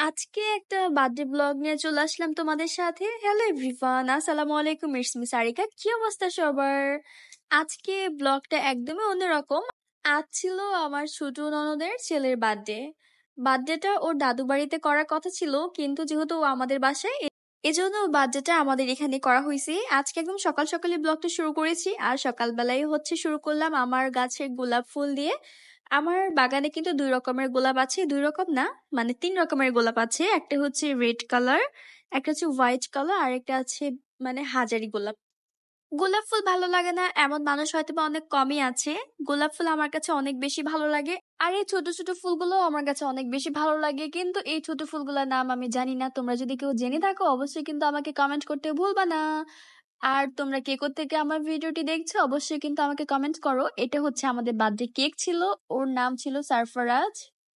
আজকে একটা birthday blog নিয়ে চলে আসলাম তোমাদের সাথে। হ্যালো এভরিওয়ান, আসসালামু আলাইকুম, ইটস মি সারিকা। কি অবস্থা সবার? আজকে ব্লগটা একদমই অন্যরকম। আজ ছিল আমার ছোট ননদের ছেলের বার্থডে। বার্থডেটা ওর দাদু বাড়িতে করার কথা ছিল, কিন্তু যেহেতু ও আমাদের বাসায়, এজন্য বার্থডেটা আমাদের এখানে করা হয়েছে। আজকে একদম সকাল সকালে ব্লগটা শুরু করেছি, আর সকালবেলায় শুরু করলাম আমার গাছের গোলাপ ফুল দিয়ে। আমার বাগানে কিন্তু দুই রকমের গোলাপ আছে, দুই রকম না, মানে তিন রকমের গোলাপ আছে। একটা হচ্ছে রেড কালার, একটা হচ্ছে হোয়াইট কালার, আর একটা আছে মানে হাজারি গোলাপ। গোলাপ ফুল ভালো লাগে না এমন মানুষ হয়তো বা অনেক কমই আছে। গোলাপ ফুল আমার কাছে অনেক বেশি ভালো লাগে। আর এই ছোট ছোট ফুলগুলো আমার কাছে অনেক বেশি ভালো লাগে, কিন্তু এই ছোট ফুলগুলোর নাম আমি জানি না। তোমরা যদি কেউ জেনে থাকো অবশ্যই কিন্তু আমাকে কমেন্ট করতে ভুলবা না। আর তোমরা কে থেকে আমার ভিডিওটি দেখছো অবশ্যই কিন্তু আমাকে কমেন্ট করো। এটা হচ্ছে আমাদের বার্থডে কেক ছিল, ওর নাম ছিল সারফারাজ।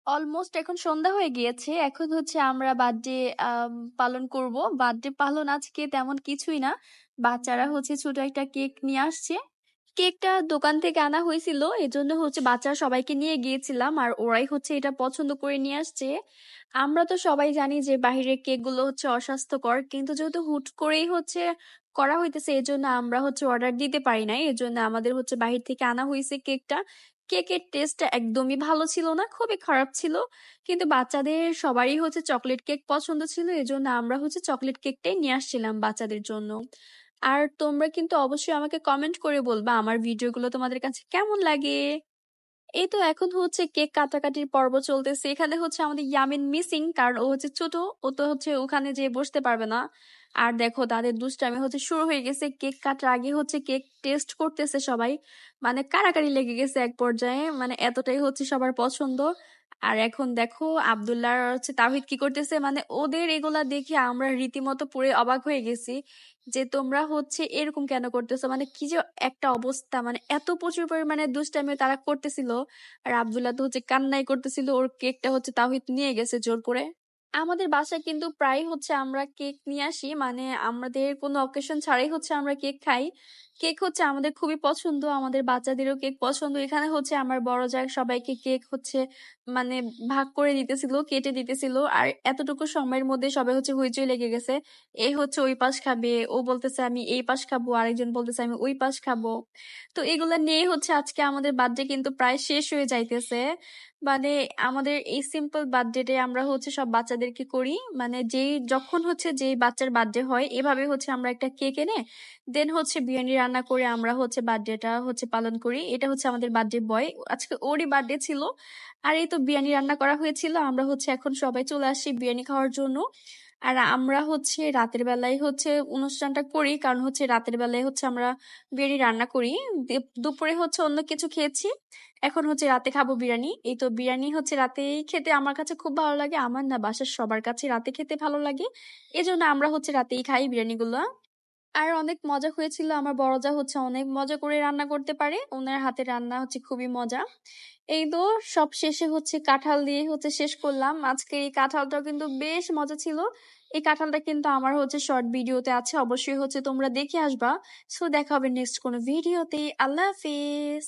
অলমোস্ট এখন সন্ধ্যা হয়ে গিয়েছে, এখন আমরা বার্থডে পালন করব। বার্থডে পালন আজকে তেমন কিছুই না, বাচ্চারা ছোট একটা কেক নিয়ে আসছে। কেকটা দোকান থেকে আনা হয়েছিল, এজন্য বাচ্চারা সবাইকে নিয়ে গিয়েছিলাম, আর ওরাই এটা পছন্দ করে নিয়ে আসছে। আমরা তো সবাই জানি যে বাইরের কেক গুলো অস্বাস্থ্যকর, কিন্তু যেহেতু হুট করেই করা হইতেছে, এজন্য আমরা অর্ডার দিতে পারি না। এজন্য আমাদের বাহির থেকে আনা হয়েছে কেকটা। কেকের টেস্টটা একদমই ভালো ছিল না, খুবই খারাপ ছিল। কিন্তু বাচ্চাদের সবারই চকলেট কেক পছন্দ ছিল, এজন্য আমরা চকলেট কেকটাই নিয়ে আসছিলাম বাচ্চাদের জন্য। আর তোমরা কিন্তু অবশ্যই আমাকে কমেন্ট করে বলবা আমার ভিডিওগুলো তোমাদের কাছে কেমন লাগে। এই তো এখন কেক কাটাকাটির পর্ব চলতেছে। এখানে আমাদের ইয়ামিন মিসিং, কারণ ও ছোট, ও তো ওখানে যেয়ে বসতে পারবে না। আর দেখো তাদের দুষ্টামি শুরু হয়ে গেছে। কেক কাটার আগে কেক টেস্ট করতেছে সবাই, মানে কারাকারি লেগে গেছে এক পর্যায়ে, মানে এতটাই সবার পছন্দ। আর এখন দেখো আব্দুল্লাহ আর তাওহিদ কি করতেছে, মানে ওদের এগুলা দেখে আমরা রীতিমতো পুরো অবাক হয়ে গেছি যে তোমরা এরকম কেন করতেছো, মানে কি যে একটা অবস্থা, মানে এত প্রচুর পরিমাণে দুষ্টামি তারা করতেছিল। আর আব্দুল্লাহ তো কান্নাই করতেছিল, ওর কেকটা তাওহিদ নিয়ে গেছে জোর করে। আমাদের বাসায় কিন্তু প্রায় আমরা কেক নিয়ে আসি, মানে আমাদের কোনো অকেশন ছাড়াই আমরা কেক খাই। কেক আমাদের খুবই পছন্দ, আমাদের বাচ্চাদেরও কেক পছন্দ। এখানে আমার বড় যা সবাইকে কেক মানে ভাগ করে দিতেছিল, কেটে দিতেছিল, আর এতটুকু সময়ের মধ্যে সবাই হইচই লেগে গেছে। এ ওই পাশ খাবে, ও বলতেছে আমি এই পাশ খাবো, আরেকজন বলতেছে আমি ওই পাশ খাবো। তো এগুলা নিয়ে আজকে আমাদের বার্থডে কিন্তু প্রায় শেষ হয়ে যাইতেছে। মানে আমাদের এই সিম্পল বার্থডে আমরা সব বাচ্চাদেরকে করি, মানে যেই যখন যেই বাচ্চার বার্থডে হয় এভাবে আমরা একটা কেক এনে দেন বিরিয়ানি রান্না করে আমরা বার্থডেটা পালন করি। এটা আমাদের বার্থডে বয়, আজকে ওরই বার্থডে ছিল। আর এই তো বিরিয়ানি রান্না করা হয়েছিল, আমরা এখন সবাই চলে আসছি বিরিয়ানি খাওয়ার জন্য। আর আমরা রাতের বেলায় অনুষ্ঠানটা করি, কারণ রাতের বেলায় আমরা বিরিয়ানি রান্না করি। দুপুরে অন্য কিছু খেয়েছি, এখন রাতে খাবো বিরিয়ানি। এই তো বিরিয়ানি রাতেই খেতে আমার কাছে খুব ভালো লাগে, আমার না বাসার সবার কাছে রাতে খেতে ভালো লাগে। এজন্য আমরা রাতেই খাই বিরিয়ানি গুলো। আর অনেক মজা হয়েছিল, আমার বড় যা অনেক মজা করে রান্না করতে পারে, ওনার হাতে রান্না খুবই মজা। এই তো সব শেষে কাঁঠাল দিয়ে শেষ করলাম। আজকের এই কাঁঠালটাও কিন্তু বেশ মজা ছিল। এই কাঁঠালটা কিন্তু আমার শর্ট ভিডিওতে আছে, অবশ্যই তোমরা দেখে আসবা। সো দেখা হবে নেক্সট কোনো ভিডিওতে। আল্লাহ হাফিজ।